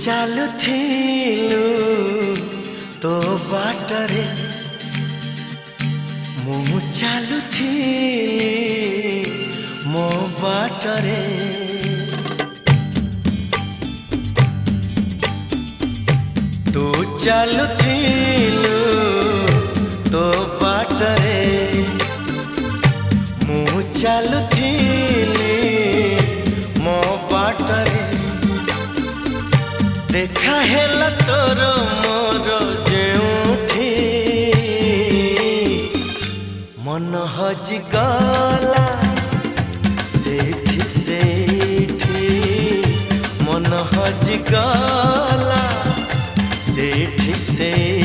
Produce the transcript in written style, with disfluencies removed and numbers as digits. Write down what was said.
ଚାଲୁଥିଲୁ ତୋ ବାଟରେ ମୁଁ ଚାଲୁଥିଲି ମୋ ବାଟରେ ତୁ ଚାଲୁଥିଲୁ ତୋ ବାଟରେ ମୁଁ ଚାଲୁଥିଲି ମୋ ବାଟରେ देखा हेला तोर मोर जेउठी मन हजि गला सेठी सेठी मन हजि गला सेठी सेठी।